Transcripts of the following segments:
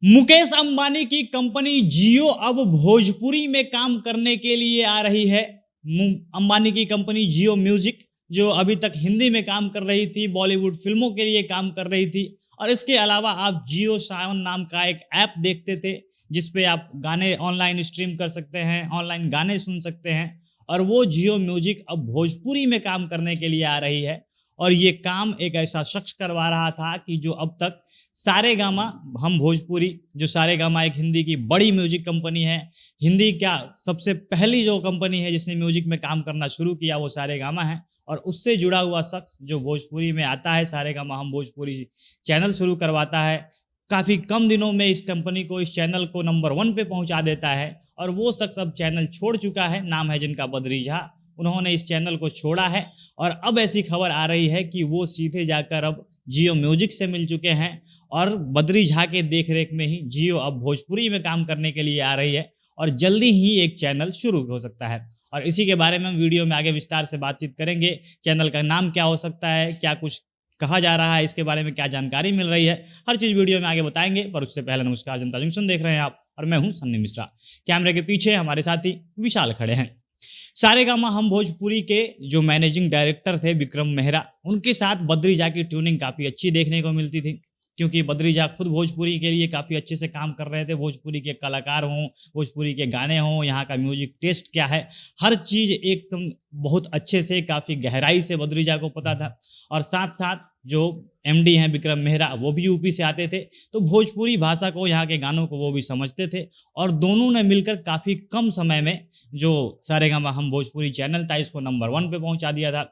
मुकेश अंबानी की कंपनी जियो अब भोजपुरी में काम करने के लिए आ रही है। अंबानी की कंपनी जियो म्यूजिक जो अभी तक हिंदी में काम कर रही थी, बॉलीवुड फिल्मों के लिए काम कर रही थी, और इसके अलावा आप जियो सावन नाम का एक ऐप देखते थे जिसपे आप गाने ऑनलाइन स्ट्रीम कर सकते हैं, ऑनलाइन गाने सुन सकते हैं। और वो जियो म्यूजिक अब भोजपुरी में काम करने के लिए आ रही है। और ये काम एक ऐसा शख्स करवा रहा था कि जो अब तक सारेगामा हम भोजपुरी, जो सारेगामा एक हिंदी की बड़ी म्यूजिक कंपनी है, हिंदी क्या सबसे पहली जो कंपनी है जिसने म्यूजिक में काम करना शुरू किया वो सारेगामा है। और उससे जुड़ा हुआ शख्स जो भोजपुरी में आता है, सारेगामा हम भोजपुरी चैनल शुरू करवाता है, काफ़ी कम दिनों में इस कंपनी को, इस चैनल को नंबर 1 पे पहुंचा देता है। और वो शख्स अब चैनल छोड़ चुका है, नाम है जिनका बद्री झा। उन्होंने इस चैनल को छोड़ा है और अब ऐसी खबर आ रही है कि वो सीधे जाकर अब जियो म्यूजिक से मिल चुके हैं। और बद्री झा के देखरेख में ही जियो अब भोजपुरी में काम करने के लिए आ रही है और जल्दी ही एक चैनल शुरू हो सकता है। और इसी के बारे में हम वीडियो में आगे विस्तार से बातचीत करेंगे। चैनल का नाम क्या हो सकता है, क्या कुछ कहा जा रहा है, इसके बारे में क्या जानकारी मिल रही है, हर चीज़ वीडियो में आगे बताएंगे। पर उससे पहले नमस्कार, जनता जंक्शन देख रहे हैं आप और मैं हूं सन्नी मिश्रा। कैमरे के पीछे हमारे साथी विशाल खड़े हैं। सारेगामा हम भोजपुरी के जो मैनेजिंग डायरेक्टर थे विक्रम मेहरा, उनके साथ बद्री झा की ट्यूनिंग काफ़ी अच्छी देखने को मिलती थी, क्योंकि बद्री झा खुद भोजपुरी के लिए काफ़ी अच्छे से काम कर रहे थे। भोजपुरी के कलाकार हों, भोजपुरी के गाने हों, यहाँ का म्यूजिक टेस्ट क्या है, हर चीज़ एकदम बहुत अच्छे से, काफ़ी गहराई से बद्री झा को पता था। और साथ साथ जो एमडी हैं विक्रम मेहरा, वो भी यूपी से आते थे, तो भोजपुरी भाषा को, यहाँ के गानों को वो भी समझते थे। और दोनों ने मिलकर काफ़ी कम समय में जो सारेगामा हम भोजपुरी चैनल था इसको नंबर 1 पे पहुंचा दिया था।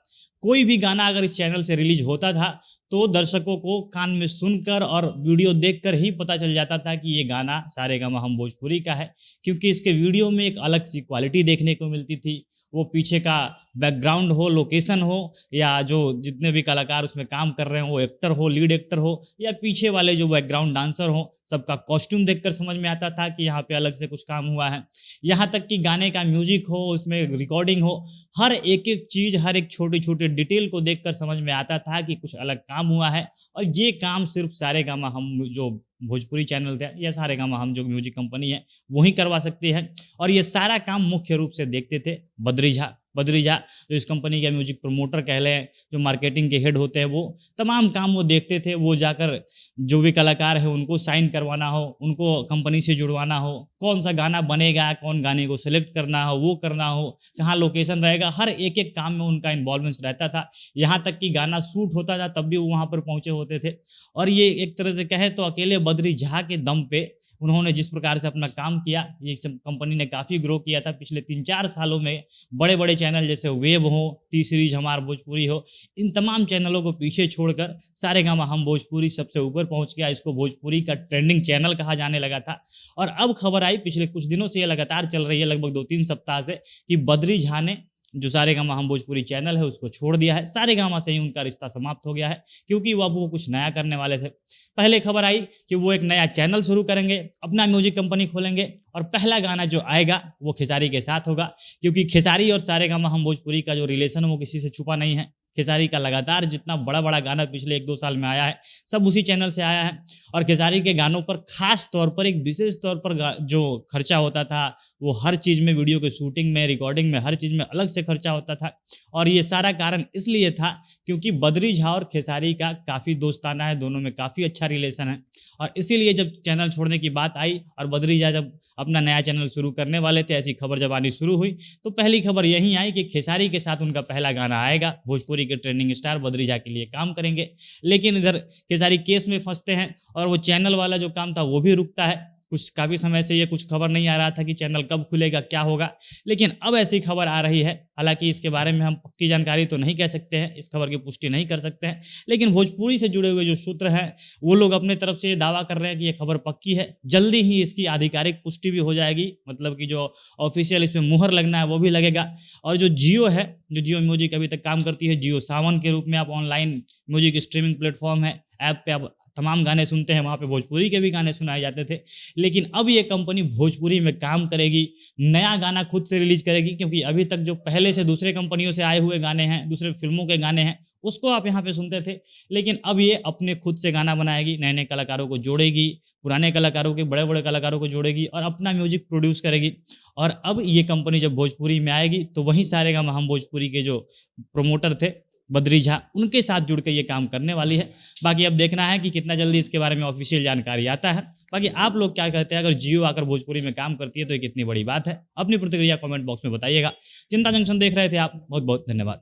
कोई भी गाना अगर इस चैनल से रिलीज होता था तो दर्शकों को कान में सुनकर और वीडियो देखकर ही पता चल जाता था कि ये गाना सारेगामा हम भोजपुरी का है, क्योंकि इसके वीडियो में एक अलग सी क्वालिटी देखने को मिलती थी। वो पीछे का बैकग्राउंड हो, लोकेशन हो, या जो जितने भी कलाकार उसमें काम कर रहे हैं, वो एक्टर हो, लीड एक्टर हो, या पीछे वाले जो बैकग्राउंड डांसर हो, सबका कॉस्ट्यूम देखकर समझ में आता था कि यहाँ पे अलग से कुछ काम हुआ है। यहाँ तक कि गाने का म्यूजिक हो, उसमें रिकॉर्डिंग हो, हर एक एक चीज़, हर एक छोटी छोटी डिटेल को देखकर समझ में आता था कि कुछ अलग काम हुआ है। और ये काम सिर्फ सारेगामा हम जो भोजपुरी चैनल थे या सारेगामा हम जो म्यूजिक कंपनी है वही करवा सकती है। और ये सारा काम मुख्य रूप से देखते थे बद्री झा। बद्री झा जो इस कंपनी के म्यूजिक प्रमोटर कह लें, जो मार्केटिंग के हेड होते हैं, वो तमाम काम वो देखते थे। वो जाकर जो भी कलाकार है उनको साइन करवाना हो, उनको कंपनी से जुड़वाना हो, कौन सा गाना बनेगा, कौन गाने को सिलेक्ट करना हो, वो करना हो, कहाँ लोकेशन रहेगा, हर एक एक काम में उनका इन्वॉल्वमेंस रहता था। यहाँ तक कि गाना शूट होता था तब भी वो वहाँ पर पहुँचे होते थे। और ये एक तरह से कहे तो अकेले बद्री झा के दम पे उन्होंने जिस प्रकार से अपना काम किया, ये कंपनी ने काफ़ी ग्रो किया था पिछले 3-4 सालों में। बड़े बड़े चैनल जैसे वेब हो, टी सीरीज हमार भोजपुरी हो, इन तमाम चैनलों को पीछे छोड़कर सारेगामा हम भोजपुरी सबसे ऊपर पहुंच गया। इसको भोजपुरी का ट्रेंडिंग चैनल कहा जाने लगा था। और अब खबर आई पिछले कुछ दिनों से, ये लगातार चल रही है, लगभग 2-3 सप्ताह से, कि बद्री झा ने जो सारेगामा हम भोजपुरी चैनल है उसको छोड़ दिया है। सारेगामा से ही उनका रिश्ता समाप्त हो गया है, क्योंकि वो अब वो कुछ नया करने वाले थे। पहले खबर आई कि वो एक नया चैनल शुरू करेंगे, अपना म्यूजिक कंपनी खोलेंगे, और पहला गाना जो आएगा वो खेसारी के साथ होगा, क्योंकि खेसारी और सारेगामा हम भोजपुरी का जो रिलेशन है वो किसी से छुपा नहीं है। खेसारी का लगातार जितना बड़ा बड़ा गाना पिछले 1-2 साल में आया है सब उसी चैनल से आया है। और खेसारी के गानों पर खास तौर पर, एक विशेष तौर पर जो खर्चा होता था, वो हर चीज़ में, वीडियो के शूटिंग में, रिकॉर्डिंग में, हर चीज़ में अलग से खर्चा होता था। और ये सारा कारण इसलिए था क्योंकि बद्री झा और खेसारी का काफ़ी दोस्ताना है, दोनों में काफ़ी अच्छा रिलेशन है। और इसीलिए जब चैनल छोड़ने की बात आई और बद्री झा जब अपना नया चैनल शुरू करने वाले थे, ऐसी खबर जब आनी शुरू हुई, तो पहली खबर यही आई कि खेसारी के साथ उनका पहला गाना आएगा। भोजपुरी के ट्रेंडिंग स्टार बद्री झा के लिए काम करेंगे। लेकिन इधर खेसारी केस में फंसते हैं और वो चैनल वाला जो काम था वो भी रुकता है। कुछ काफ़ी समय से ये कुछ खबर नहीं आ रहा था कि चैनल कब खुलेगा, क्या होगा, लेकिन अब ऐसी खबर आ रही है। हालांकि इसके बारे में हम पक्की जानकारी तो नहीं कह सकते हैं, इस खबर की पुष्टि नहीं कर सकते हैं, लेकिन भोजपुरी से जुड़े हुए जो सूत्र हैं वो लोग अपने तरफ से दावा कर रहे हैं कि ये खबर पक्की है। जल्दी ही इसकी आधिकारिक पुष्टि भी हो जाएगी, मतलब कि जो ऑफिशियल इसमें मुहर लगना है वो भी लगेगा। और जो जियो है, जो जियो म्यूजिक अभी तक काम करती है, जियो सावन के रूप में आप ऑनलाइन म्यूजिक स्ट्रीमिंग प्लेटफॉर्म है, ऐप पे आप तमाम गाने सुनते हैं, वहाँ पे भोजपुरी के भी गाने सुनाए जाते थे। लेकिन अब ये कंपनी भोजपुरी में काम करेगी, नया गाना खुद से रिलीज़ करेगी, क्योंकि अभी तक जो पहले से दूसरे कंपनियों से आए हुए गाने हैं, दूसरे फ़िल्मों के गाने हैं, उसको आप यहाँ पे सुनते थे। लेकिन अब ये अपने खुद से गाना बनाएगी, नए-नए कलाकारों को जोड़ेगी, पुराने कलाकारों के बड़े-बड़े कलाकारों को जोड़ेगी और अपना म्यूज़िक प्रोड्यूस करेगी। और अब ये कंपनी जब भोजपुरी में आएगी, तो वहीं सारेगामा हम भोजपुरी के जो प्रमोटर थे बद्री झा, उनके साथ जुड़ के ये काम करने वाली है। बाकी अब देखना है कि कितना जल्दी इसके बारे में ऑफिशियल जानकारी आता है। बाकी आप लोग क्या कहते हैं, अगर जियो आकर भोजपुरी में काम करती है तो ये कितनी बड़ी बात है? अपनी प्रतिक्रिया कमेंट बॉक्स में बताइएगा। चिंता जंक्शन देख रहे थे आप, बहुत बहुत धन्यवाद।